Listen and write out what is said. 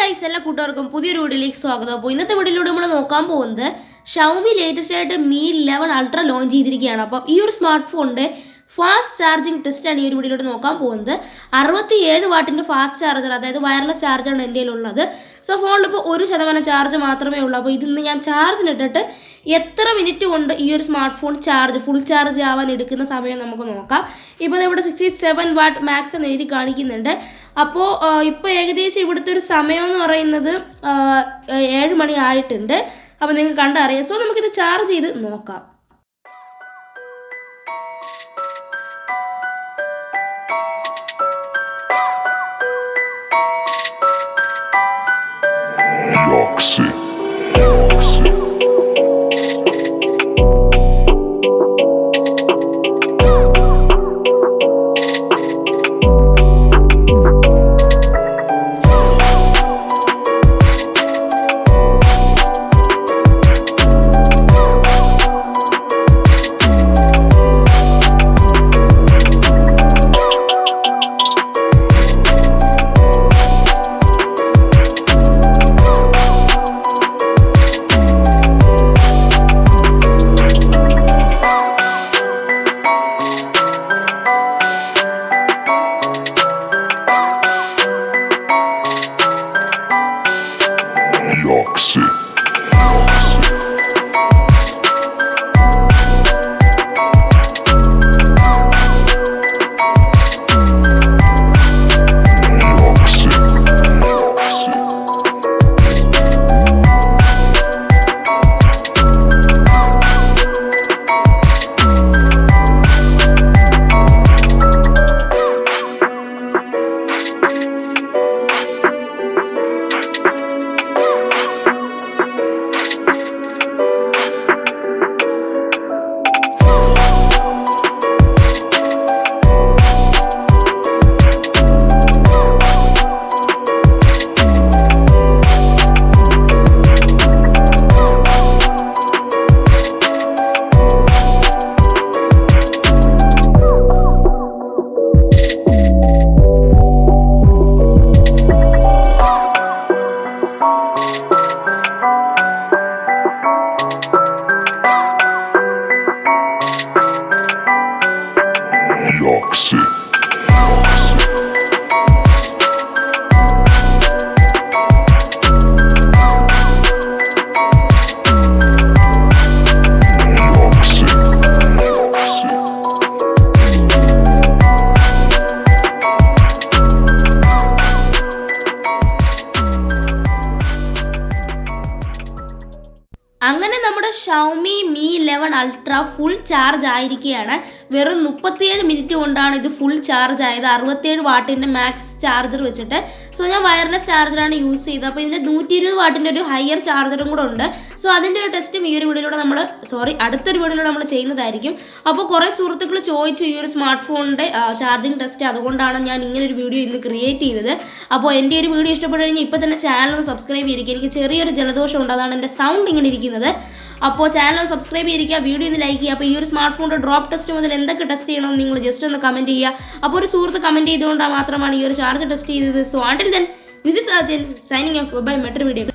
Guys എല്ലാ കൂട്ടുകാർക്കും പുതിയൊരു വീഡിയോയിലേക്ക് സ്വാഗതം. അപ്പോൾ ഇന്നത്തെ വീഡിയോയിലൂടെ നമ്മൾ നോക്കാൻ പോകുന്നത് ഷൗമി ലേറ്റസ്റ്റ് ആയിട്ട് Mi 11 അൾട്ര ലോഞ്ച് ചെയ്തിരിക്കുകയാണ്. അപ്പോൾ ഈ ഒരു സ്മാർട്ട് ഫോണിൻ്റെ ഫാസ്റ്റ് ചാർജിങ് ടെസ്റ്റാണ് ഈ ഒരു വീഡിയോയിലൂടെ നോക്കാൻ പോകുന്നത്. 67 വാട്ടിൻ്റെ ഫാസ്റ്റ് ചാർജർ, അതായത് വയർലെസ് ചാർജറാണ് എൻ്റെ കയ്യിലുള്ളത്. സോ ഫോണിലിപ്പോൾ 1% ചാർജ് മാത്രമേ ഉള്ളൂ. അപ്പോൾ ഇതിന്ന് ഞാൻ ചാർജിലിട്ടിട്ട് എത്ര മിനിറ്റ് കൊണ്ട് ഈ ഒരു സ്മാർട്ട് ഫോൺ ഫുൾ ചാർജ് ആവാൻ എടുക്കുന്ന സമയം നമുക്ക് നോക്കാം. ഇപ്പോൾ ഇവിടെ 67 വാട്ട് മാക്സ് എന്ന് എഴുതി കാണിക്കുന്നുണ്ട്. അപ്പോൾ ഇപ്പോൾ ഏകദേശം ഇവിടുത്തെ ഒരു സമയം എന്ന് പറയുന്നത് 7 മണി ആയിട്ടുണ്ട്. അപ്പോൾ നിങ്ങൾക്ക് കണ്ടറിയാം. സോ നമുക്കിത് ചാർജ് ചെയ്ത് നോക്കാം. അങ്ങനെ നമ്മുടെ Xiaomi Mi 11 ultra full charge ആയിരിക്കുകയാണ്. വെറും 37 മിനിറ്റ് കൊണ്ടാണ് ഇത് ഫുൾ ചാർജ് ആയത്, 67 വാട്ടിൻ്റെ മാക്സ് ചാർജർ വെച്ചിട്ട്. സോ ഞാൻ വയർലെസ് ചാർജറാണ് യൂസ് ചെയ്തത്. അപ്പോൾ ഇതിൻ്റെ 120 വാട്ടിൻ്റെ ഒരു ഹയർ ചാർജറും കൂടെ ഉണ്ട്. സോ അതിൻ്റെ ഒരു ടെസ്റ്റും ഈ ഒരു വീഡിയോയിലൂടെ അടുത്തൊരു വീഡിയോയിലൂടെ നമ്മൾ ചെയ്യുന്നതായിരിക്കും. അപ്പോൾ കുറേ സുഹൃത്തുക്കൾ ചോദിച്ചു ഈ ഒരു സ്മാർട്ട് ഫോണിൻ്റെ ചാർജിങ് ടെസ്റ്റ്, അതുകൊണ്ടാണ് ഞാൻ ഇങ്ങനെ ഒരു വീഡിയോ ഇന്ന് ക്രിയേറ്റ് ചെയ്തത്. അപ്പോൾ എൻ്റെ ഒരു വീഡിയോ ഇഷ്ടപ്പെട്ടു കഴിഞ്ഞാൽ ഇപ്പോൾ തന്നെ ചാനൽ ഒന്ന് സബ്സ്ക്രൈബ് ചെയ്തിരിക്കുക. എനിക്ക് ചെറിയൊരു ജലദോഷം ഉണ്ട്, അതാണ് എൻ്റെ സൗണ്ട് ഇങ്ങനെ ഇരിക്കുന്നത്. അപ്പോൾ ചാനൽ സബ്സ്ക്രൈബ് ചെയ്തിരിക്കുക, വീഡിയോ ഒന്ന് ലൈക്ക് ചെയ്യുക. അപ്പോൾ ഈ ഒരു സ്മാർട്ട് ഫോണിൻ്റെ ഡ്രോപ്പ് ടെസ്റ്റ് മുതൽ എന്തൊക്കെ ടെസ്റ്റ് ചെയ്യണമെന്ന് നിങ്ങൾ ജസ്റ്റ് ഒന്ന് കമൻറ്റ് ചെയ്യുക. അപ്പോൾ ഒരു സുഹൃത്ത് കമൻറ്റ് ചെയ്തുകൊണ്ട് മാത്രമാണ് ഈ ഒരു ചാർജ് ടെസ്റ്റ് ചെയ്തത്. So until then, this is Adil signing off. Bye. മറ്റൊരു വീഡിയോ